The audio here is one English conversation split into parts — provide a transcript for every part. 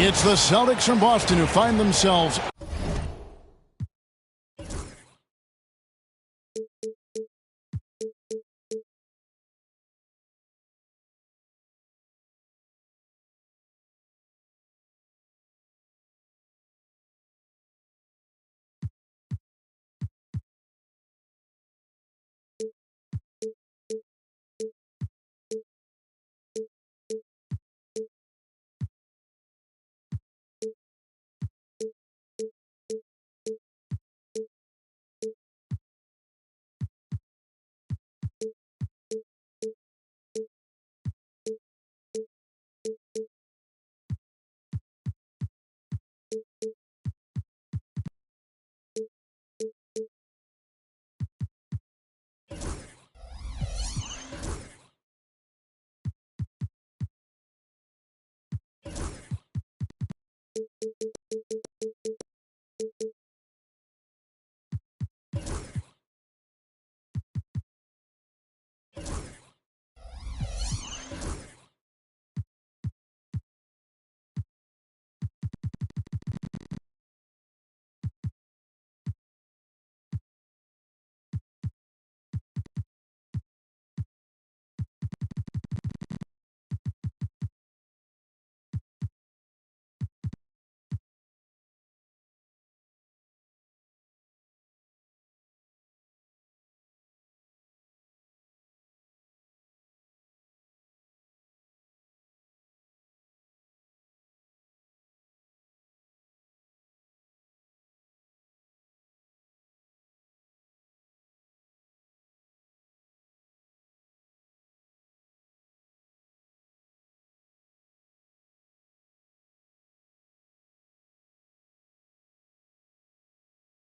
It's the Celtics from Boston who find themselves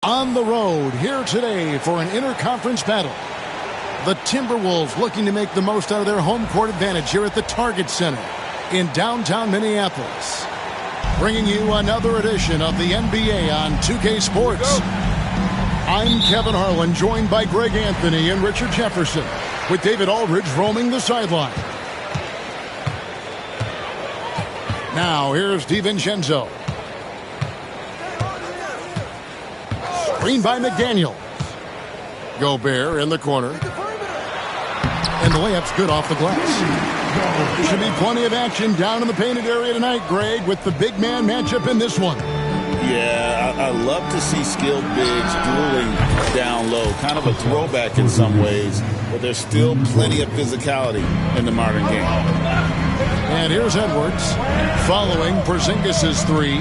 on the road here today for an interconference battle. The Timberwolves looking to make the most out of their home court advantage here at the Target Center in downtown Minneapolis. Bringing you another edition of the NBA on 2K Sports. I'm Kevin Harlan, joined by Greg Anthony and Richard Jefferson, with David Aldridge roaming the sideline. Now here's DiVincenzo. Screen by McDaniel. Gobert in the corner. And the layup's good off the glass. There should be plenty of action down in the painted area tonight, Greg, with the big man matchup in this one. Yeah, I love to see skilled bigs dueling down low. Kind of a throwback in some ways, but there's still plenty of physicality in the modern game. And here's Edwards following Porzingis' three.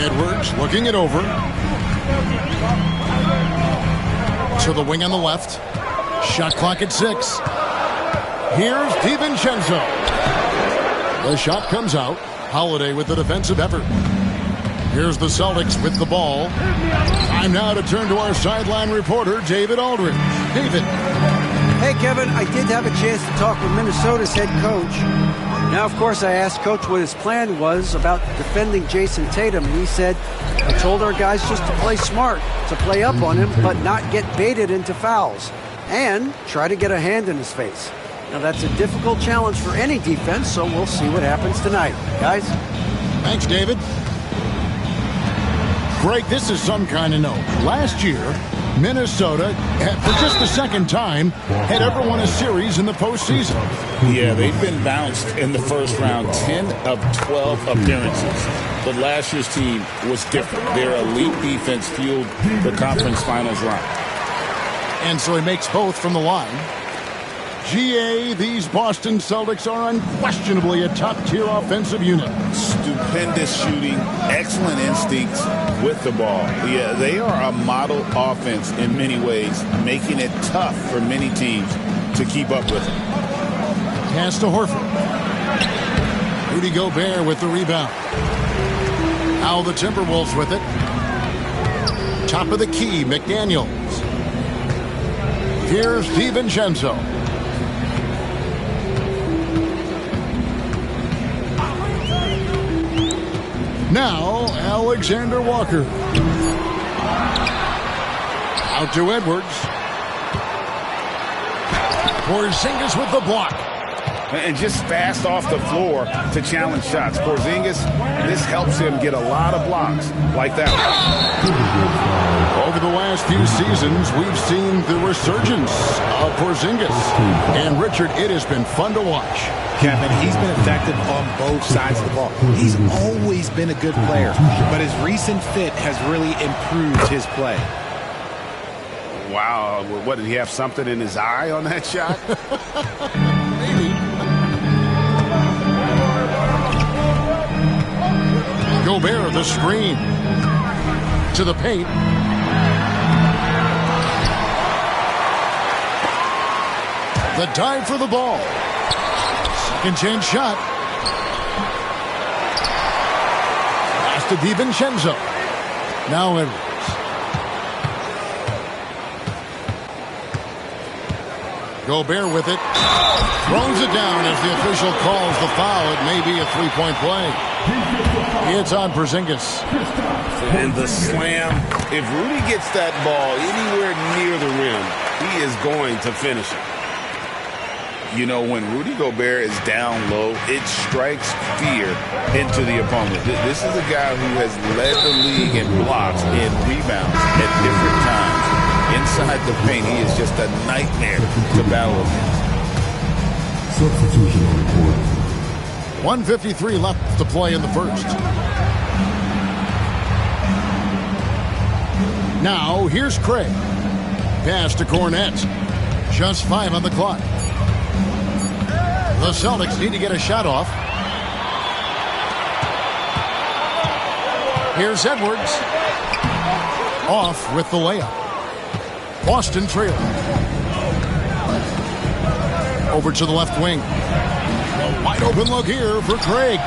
Edwards looking it over. To the wing on the left. Shot clock at 6. Here's DiVincenzo. The shot comes out. Holiday with the defensive effort. Here's the Celtics with the ball. Time now to turn to our sideline reporter, David Aldridge. David. Hey, Kevin, I did have a chance to talk with Minnesota's head coach. Now, of course, I asked Coach what his plan was about defending Jason Tatum. He said, I told our guys just to play smart, to play up on him, but not get baited into fouls, and try to get a hand in his face. Now, that's a difficult challenge for any defense, so we'll see what happens tonight. Guys? Thanks, David. Greg, this is some kind of note. Last year, Minnesota, for just the second time, had ever won a series in the postseason. Yeah, they've been bounced in the first round, 10 of 12 appearances. But last year's team was different. Their elite defense fueled the conference finals run. And so he makes both from the line. GA, these Boston Celtics are unquestionably a top-tier offensive unit. Stupendous shooting, excellent instincts with the ball. Yeah, they are a model offense in many ways, making it tough for many teams to keep up with it. Pass to Horford. Rudy Gobert with the rebound. Now the Timberwolves with it. Top of the key, McDaniels. Here's DiVincenzo. Now, Alexander Walker. Out to Edwards. Porzingis with the block. And just fast off the floor to challenge shots. Porzingis, this helps him get a lot of blocks like that one. Over the last few seasons, we've seen the resurgence of Porzingis. And, Richard, it has been fun to watch. Kevin, he's been effective on both sides of the ball. He's always been a good player, but his recent fit has really improved his play. Wow, what, did he have something in his eye on that shot? Maybe. Gobert, the screen. To the paint. The dive for the ball. Second chance shot. Pass to DiVincenzo. Now Edwards. Gobert with it. Throws it down as the official calls the foul. It may be a three-point play. It's on Porzingis. And the slam. If Rudy gets that ball anywhere near the rim, he is going to finish it. You know, when Rudy Gobert is down low, it strikes fear into the opponent. This is a guy who has led the league in blocks and rebounds at different times. Inside the paint, he is just a nightmare to battle against. Substitution on the court. 1:53 left to play in the first. Now, here's Craig. Pass to Cornette. Just 5 on the clock. The Celtics need to get a shot off. Here's Edwards. Off with the layup. Boston trailing. Over to the left wing. A wide open look here for Craig.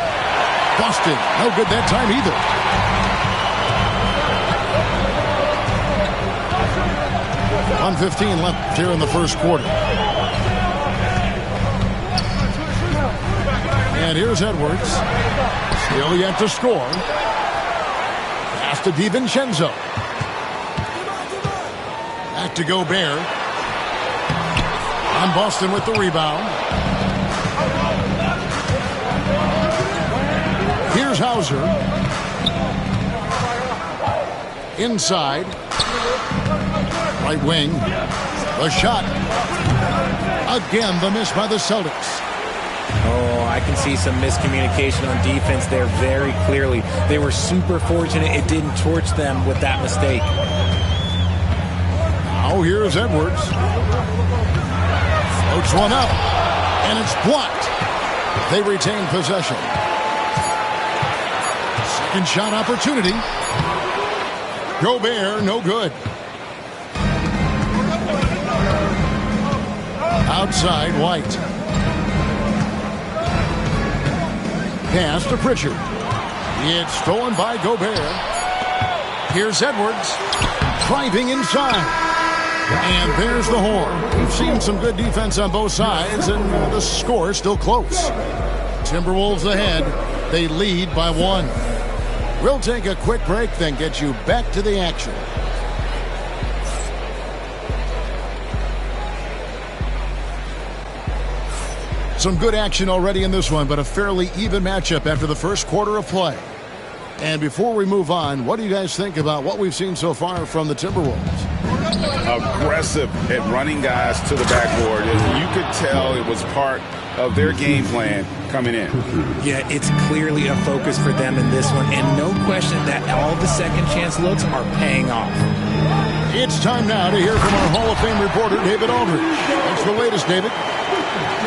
Boston, no good that time either. .115 left here in the first quarter. And here's Edwards. Still yet to score. Pass to DiVincenzo. Back to Gobert. On Boston with the rebound. Here's Hauser. Inside. Right wing. The shot. Again, the miss by the Celtics. Oh, I can see some miscommunication on defense there very clearly. They were super fortunate it didn't torch them with that mistake. Now here's Edwards. Floats one up, and it's blocked. They retain possession. Second shot opportunity. Gobert, no good. Outside, White. Pass to Pritchard. It's stolen by Gobert. Here's Edwards. Driving inside. And there's the horn. We've seen some good defense on both sides, and the score is still close. Timberwolves ahead. They lead by 1. We'll take a quick break, then get you back to the action. Some good action already in this one, but a fairly even matchup after the first quarter of play. And before we move on, what do you guys think about what we've seen so far from the Timberwolves? Aggressive at running guys to the backboard. You could tell it was part of their game plan coming in. Yeah, it's clearly a focus for them in this one, and no question that all the second chance looks are paying off. It's time now to hear from our Hall of Fame reporter, David Aldridge. What's the latest, David?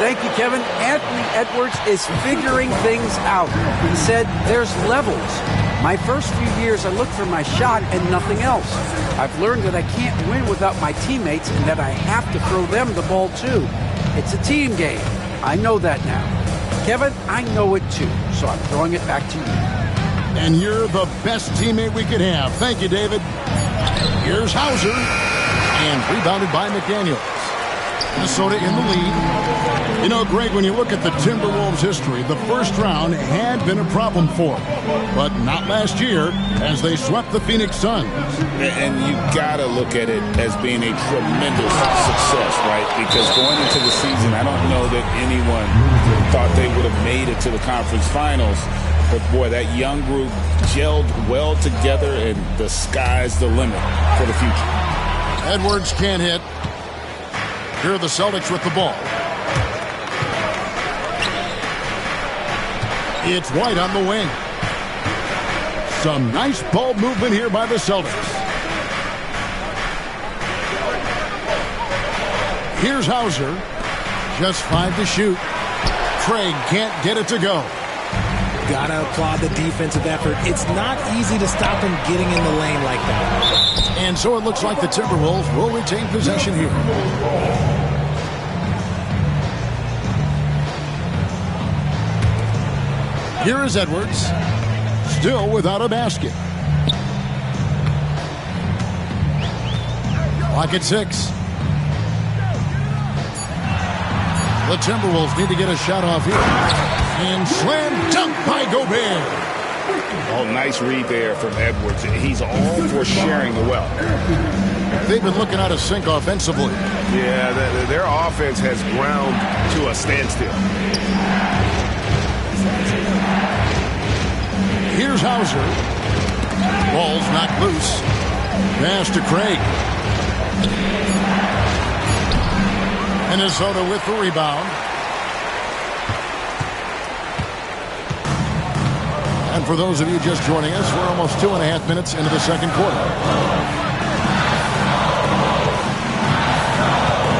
Thank you, Kevin. Anthony Edwards is figuring things out. He said there's levels. My first few years, I looked for my shot and nothing else. I've learned that I can't win without my teammates and that I have to throw them the ball too. It's a team game. I know that now. Kevin, I know it too, so I'm throwing it back to you. And you're the best teammate we could have. Thank you, David. Here's Hauser. And rebounded by McDaniels. Minnesota in the lead. You know, Greg, when you look at the Timberwolves' history, the first round had been a problem for them, but not last year as they swept the Phoenix Suns. And you got to look at it as being a tremendous success, right? Because going into the season, I don't know that anyone thought they would have made it to the conference finals. But, boy, that young group gelled well together, and the sky's the limit for the future. Edwards can't hit. Here are the Celtics with the ball. It's White on the wing. Some nice ball movement here by the Celtics. Here's Hauser. Just 5 to shoot. Craig can't get it to go. Gotta applaud the defensive effort. It's not easy to stop him getting in the lane like that. And so it looks like the Timberwolves will retain possession here. Here is Edwards. Still without a basket. Clock at 6. The Timberwolves need to get a shot off here. And slam dunk by Gobert. Oh, nice read there from Edwards. He's all for sharing the wealth. They've been looking out of sync offensively. Yeah, their offense has ground to a standstill. Here's Hauser. Ball's knocked loose. Pass to Craig. Minnesota with the rebound. And for those of you just joining us, we're almost 2.5 minutes into the second quarter.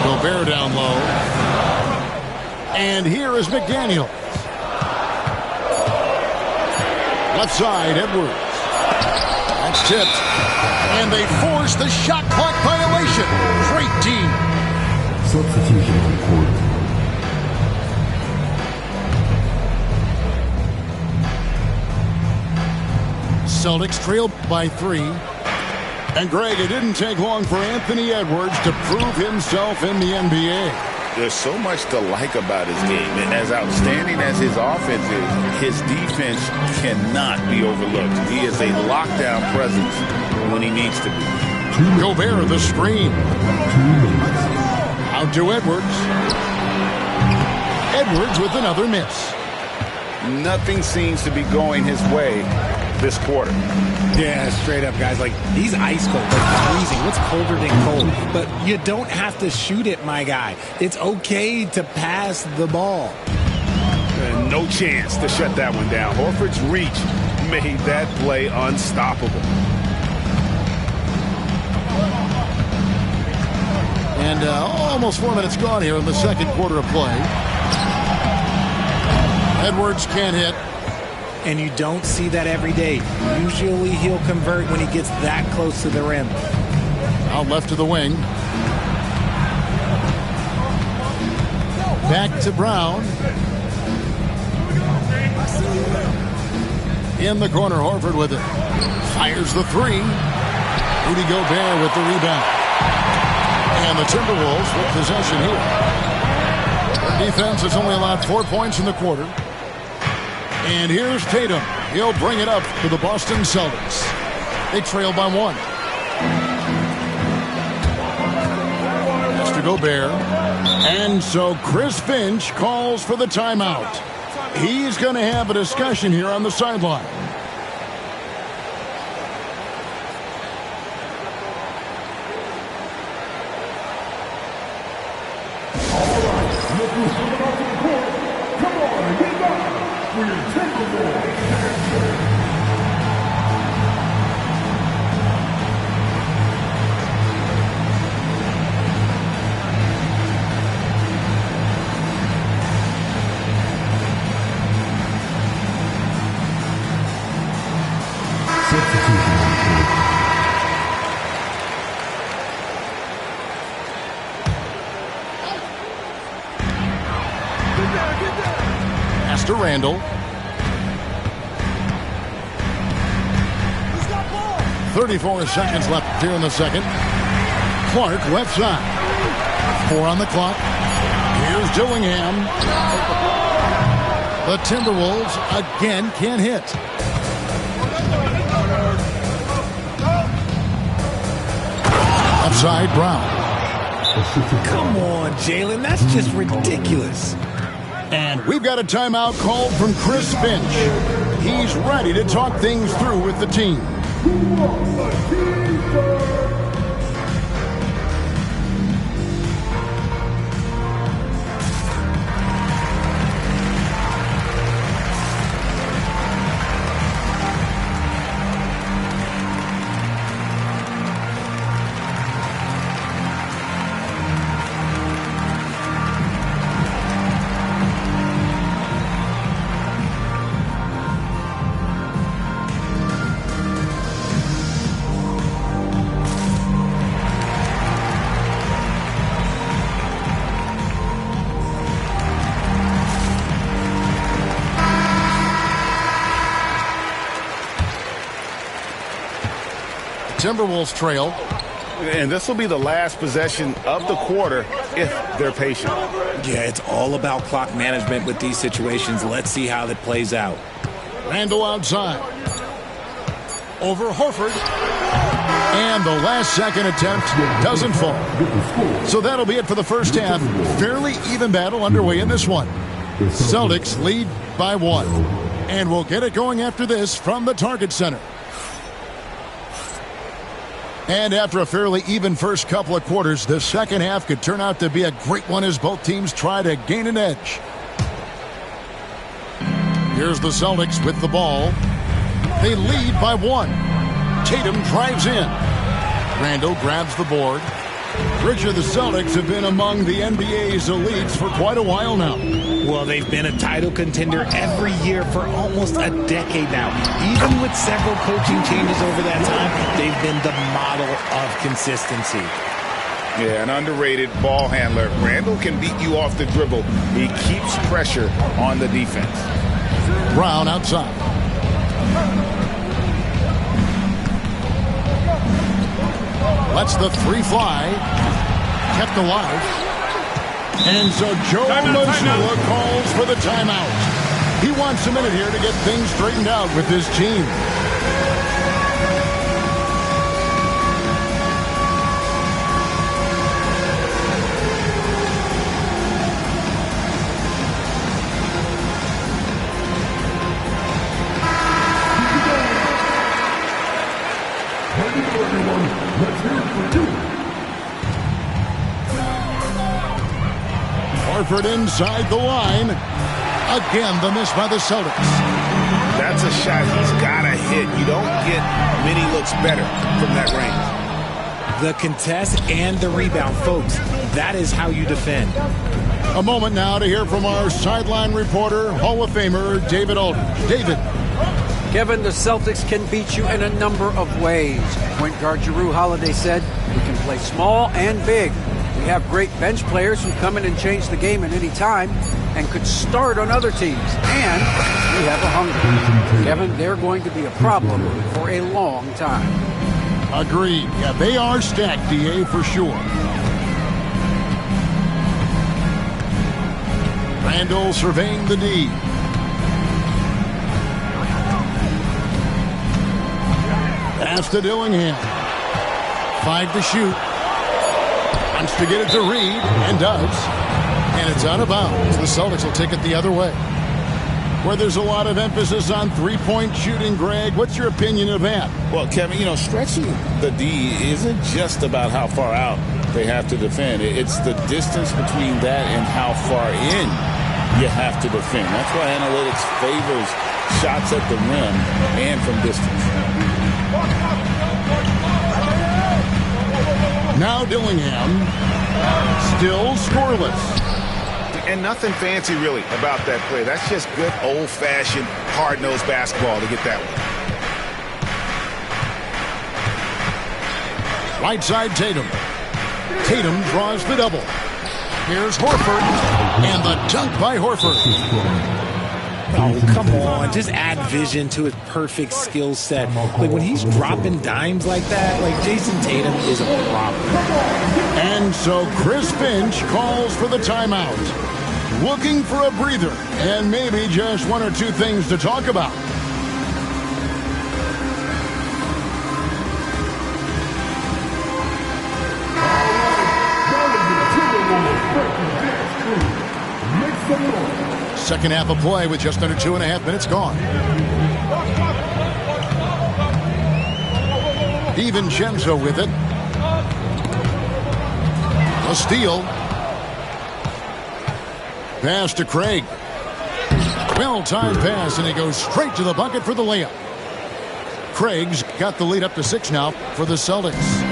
Gobert down low. And here is McDaniel. Left side, Edwards. That's tipped. And they force the shot clock violation. Great D. Substitution on court. Celtics trailed by 3. And Greg, it didn't take long for Anthony Edwards to prove himself in the NBA. There's so much to like about his game. And as outstanding as his offense is, his defense cannot be overlooked. He is a lockdown presence when he needs to be. Gobert, the screen. Out to Edwards. Edwards with another miss. Nothing seems to be going his way this quarter. Yeah, straight up, guys. Like, he's ice cold. Like, freezing. What's colder than cold? But you don't have to shoot it, my guy. It's okay to pass the ball. No chance to shut that one down. Horford's reach made that play unstoppable. And almost 4 minutes gone here in the second quarter of play. Edwards can't hit. And you don't see that every day. Usually he'll convert when he gets that close to the rim. Out left to the wing. Back to Brown. In the corner, Horford with it. Fires the 3. Rudy Gobert with the rebound. And the Timberwolves with possession here. Their defense has only allowed 4 points in the quarter. And here's Tatum. He'll bring it up to the Boston Celtics. They trail by 1. Mr. Gobert. And so Chris Finch calls for the timeout. He's going to have a discussion here on the sideline. Pass to Randall. 34 seconds left here in the second. Clark left side. 4 on the clock. Here's Dillingham. The Timberwolves again can't hit. Outside Brown. Come on, Jalen. That's just ridiculous. And we've got a timeout called from Chris Finch. He's ready to talk things through with the team. Timberwolves trail. And this will be the last possession of the quarter if they're patient. Yeah, it's all about clock management with these situations. Let's see how that plays out. Randle outside. Over Horford. And the last second attempt doesn't fall. So that'll be it for the first half. Fairly even battle underway in this one. Celtics lead by 1. And we'll get it going after this from the Target Center. And after a fairly even first couple of quarters, the second half could turn out to be a great one as both teams try to gain an edge. Here's the Celtics with the ball. They lead by 1. Tatum drives in. Randle grabs the board. Richard, the Celtics have been among the NBA's elites for quite a while now. Well, they've been a title contender every year for almost a decade now. Even with several coaching changes over that time, they've been the model of consistency. Yeah, an underrated ball handler. Randle can beat you off the dribble. He keeps pressure on the defense. Brown outside. Lets the 3 fly. Kept alive. And so Joe Mazzulla calls for the timeout. He wants a minute here to get things straightened out with his team. Horford inside the line. Again, the miss by the Celtics. That's a shot he's got to hit. You don't get many looks better from that range. The contest and the rebound, folks. That is how you defend. A moment now to hear from our sideline reporter, Hall of Famer David Aldridge. David. Kevin, the Celtics can beat you in a number of ways. Point guard Jrue Holiday said, "We can play small and big. We have great bench players who come in and change the game at any time and could start on other teams. And we have a hunger." Kevin, they're going to be a problem for a long time. Agreed. Yeah, they are stacked, DA, for sure. Randle surveying the D. Pass to Dillingham. 5 to shoot. Wants to get it to Reed, and does. And it's out of bounds. The Celtics will take it the other way. Where there's a lot of emphasis on three-point shooting, Greg, what's your opinion of that? Well, Kevin, stretching the D isn't just about how far out they have to defend. It's the distance between that and how far in you have to defend. That's why analytics favors shots at the rim and from distance. Now Dillingham, still scoreless. And nothing fancy really about that play. That's just good old-fashioned hard-nosed basketball to get that one. Right side Tatum. Tatum draws the double. Here's Horford, and the dunk by Horford. Oh, come on. Just add vision to his perfect skill set. Like, when he's dropping dimes like that, like, Jason Tatum is a problem. And so Chris Finch calls for the timeout. Looking for a breather and maybe just one or two things to talk about. Second half of play with just under 2.5 minutes gone. DiVincenzo with it. A steal. Pass to Craig. Well-timed pass, and he goes straight to the bucket for the layup. Craig's got the lead up to 6 now for the Celtics.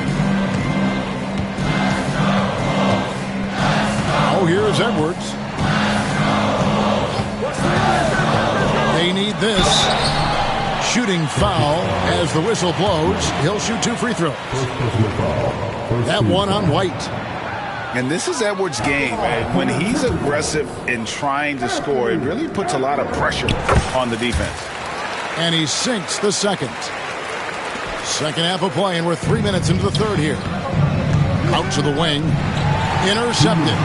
Oh, here's Edwards. They need this. Shooting foul as the whistle blows. He'll shoot 2 free throws. That one on White. And this is Edwards' game, man. When he's aggressive in trying to score, it really puts a lot of pressure on the defense. And he sinks the second. Second half of play, and we're 3 minutes into the third here. Out to the wing. Intercepted.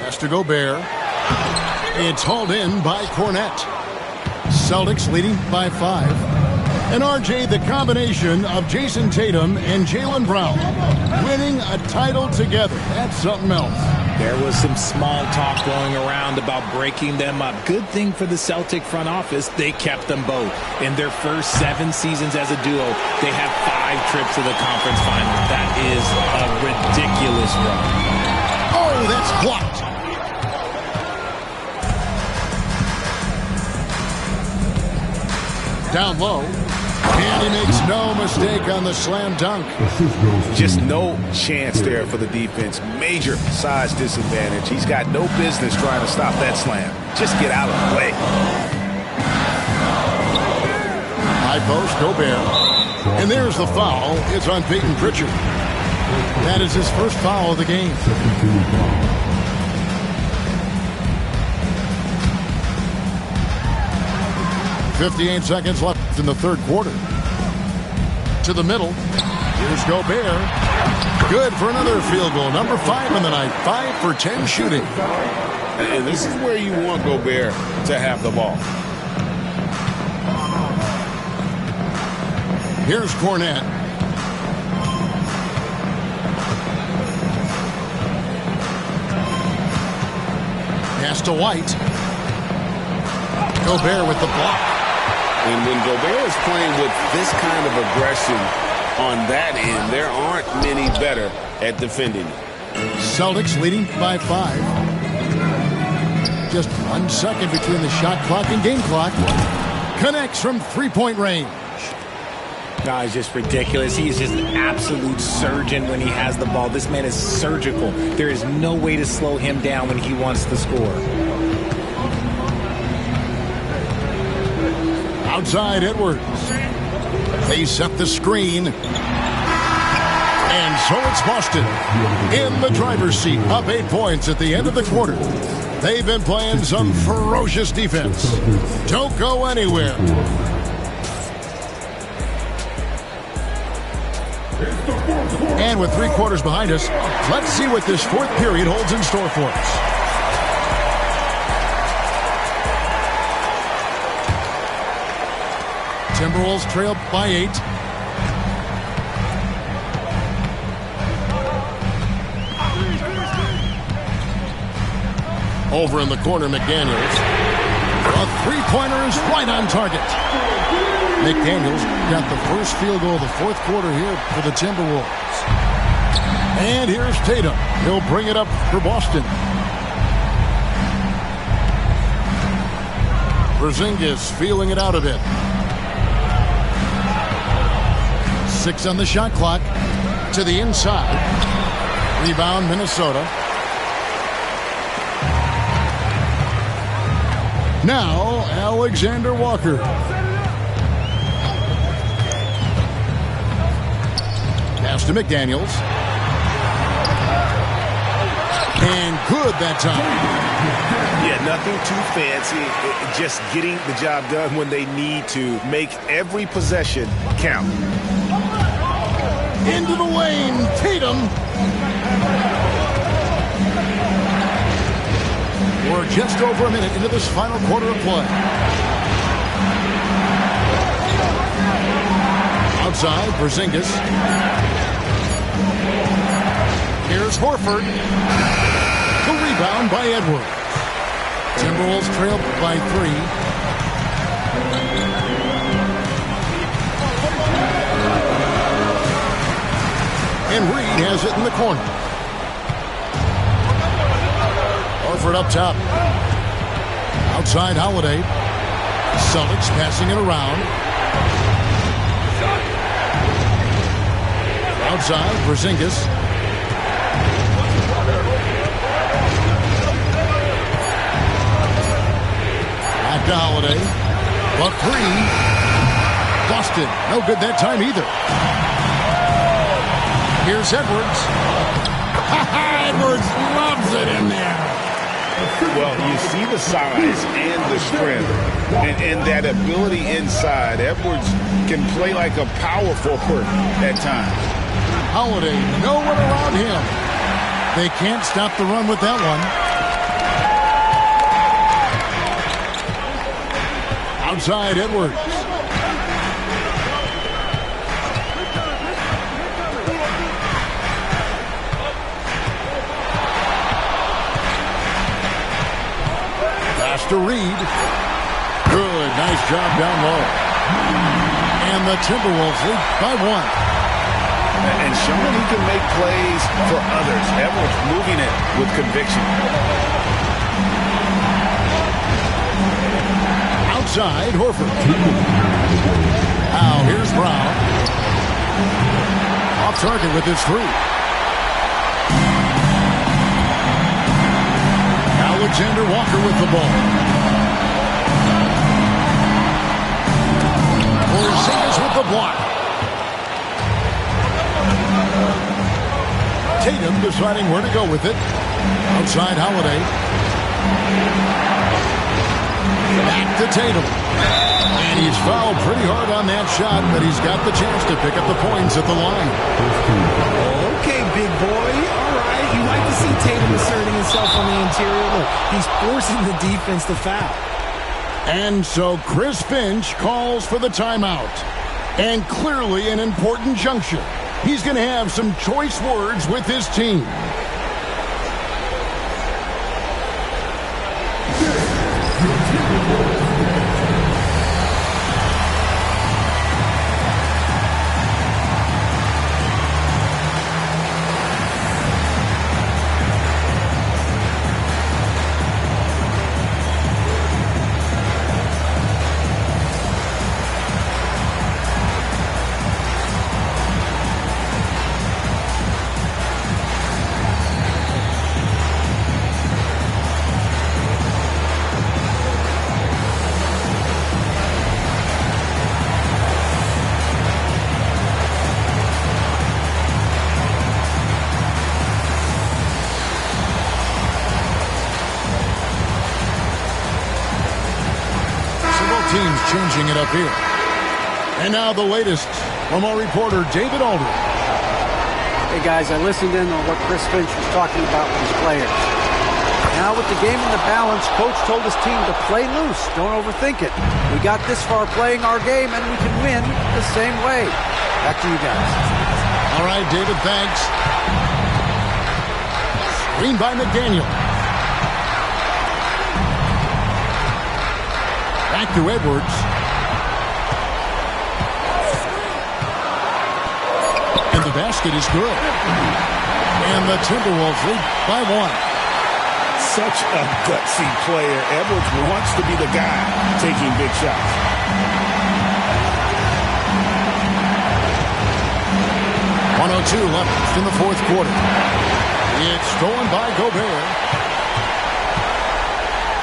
Pass to Gobert. It's hauled in by Cornette. Celtics leading by 5. And RJ, the combination of Jason Tatum and Jaylen Brown winning a title together. That's something else. There was some small talk going around about breaking them up. Good thing for the Celtic front office, they kept them both. In their first 7 seasons as a duo, they have 5 trips to the conference final. That is a ridiculous run. Oh, that's blocked. Down low. And he makes no mistake on the slam dunk. Just no chance there for the defense. Major size disadvantage. He's got no business trying to stop that slam. Just get out of the way. High post, Gobert. And there's the foul. It's on Peyton Pritchard. That is his first foul of the game. 58 seconds left in the third quarter. To the middle. Here's Gobert. Good for another field goal. Number 5 in the night. 5 for 10 shooting. And this is where you want Gobert to have the ball. Here's Cornette. Pass to White. Gobert with the block. And when Gobert is playing with this kind of aggression on that end, there aren't many better at defending it. Celtics leading by 5. Just 1 second between the shot clock and game clock. Connects from 3-point range. Guys, just ridiculous. He is just an absolute surgeon when he has the ball. This man is surgical. There is no way to slow him down when he wants to score. Outside Edwards. They set the screen. And so it's Boston in the driver's seat, up 8 points at the end of the quarter. They've been playing some ferocious defense. Don't go anywhere. And with 3 quarters behind us, let's see what this fourth period holds in store for us. Timberwolves trail by 8. Over in the corner, McDaniels. A 3-pointer is right on target. McDaniels got the first field goal of the fourth quarter here for the Timberwolves. And here's Tatum. He'll bring it up for Boston. Porzingis feeling it out a bit. 6 on the shot clock. To the inside. Rebound, Minnesota. Now, Alexander Walker. Pass to McDaniels. good that time. Yeah, nothing too fancy. Just getting the job done when they need to. Make every possession count. Into the lane, Tatum. We're just over a minute into this final quarter of play. Outside, Porzingis. Here's Horford. The rebound by Edwards. Timberwolves trail by 3. And Reed has it in the corner. Horford up top. Outside, Holiday. Celtics passing it around. Outside, Porzingis. Back to Holiday. But 3. Busted. No good that time either. Here's Edwards. Edwards loves it in there. Well, you see the size and the strength and that ability inside. Edwards can play like a power forward at times. Holiday, no one around him. They can't stop the run with that one. Outside, Edwards. Pass to Reed. Good, nice job down low. And the Timberwolves lead by 1. And showing he can make plays for others. Edwards moving it with conviction. Outside, Horford. Now, here's Brown. Off target with his 3. Alexander Walker with the ball. Porzingis with the block. Tatum deciding where to go with it. Outside, Holiday. Back to Tatum. And he's fouled pretty hard on that shot, but he's got the chance to pick up the points at the line. Okay, big boy. All right. You like to see Tatum asserting himself on the interior. Look, he's forcing the defense to foul. And so Chris Finch calls for the timeout. And clearly an important juncture. He's going to have some choice words with his team. Teams changing it up here. And now the latest from our reporter, David Aldridge. Hey, guys, I listened in on what Chris Finch was talking about with his players. Now with the game in the balance, Coach told his team to play loose. Don't overthink it. We got this far playing our game, and we can win the same way. Back to you guys. All right, David, thanks. Screen by McDaniel. Back to Edwards. And the basket is good. And the Timberwolves lead by 1. Such a gutsy player. Edwards wants to be the guy taking big shots. .102 left in the fourth quarter. It's stolen by Gobert.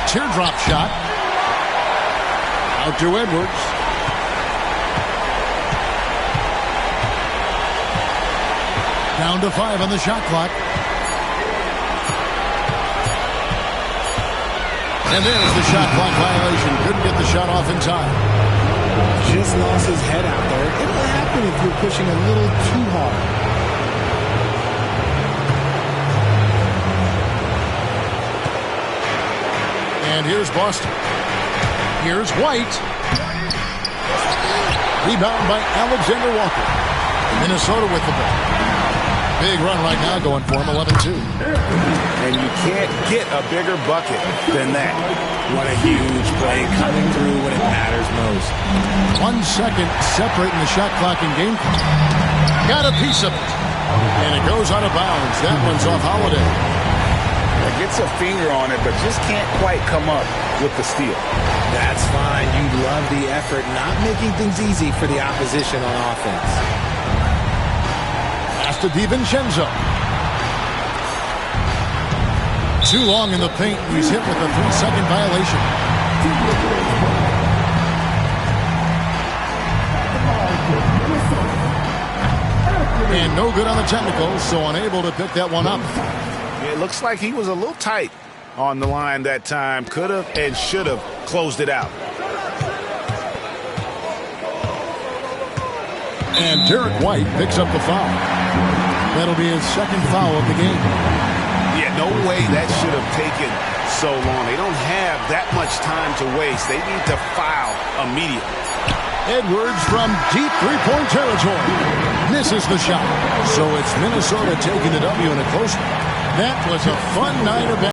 Teardrop shot. Out to Edwards. Down to 5 on the shot clock. And there's the shot clock violation. Couldn't get the shot off in time. Just lost his head out there. It'll happen if you're pushing a little too hard. And here's Boston. Here's White. Rebound by Alexander Walker. Minnesota with the ball. Big run right now going for him, 11-2. And you can't get a bigger bucket than that. What a huge play coming through when it matters most. 1 second separating the shot clock and game clock. Got a piece of it. And it goes out of bounds. That one's off Holiday. Gets a finger on it, but just can't quite come up with the steal. That's fine. You love the effort, not making things easy for the opposition on offense. Pass to DiVincenzo. Too long in the paint. He's hit with a 3-second violation. And no good on the technicals, so unable to pick that one up. It looks like he was a little tight on the line that time. Could have and should have closed it out. And Derek White picks up the foul. That'll be his second foul of the game. Yeah, no way that should have taken so long. They don't have that much time to waste. They need to foul immediately. Edwards from deep three-point territory. Misses the shot. So it's Minnesota taking the W in a close one. That was a fun night of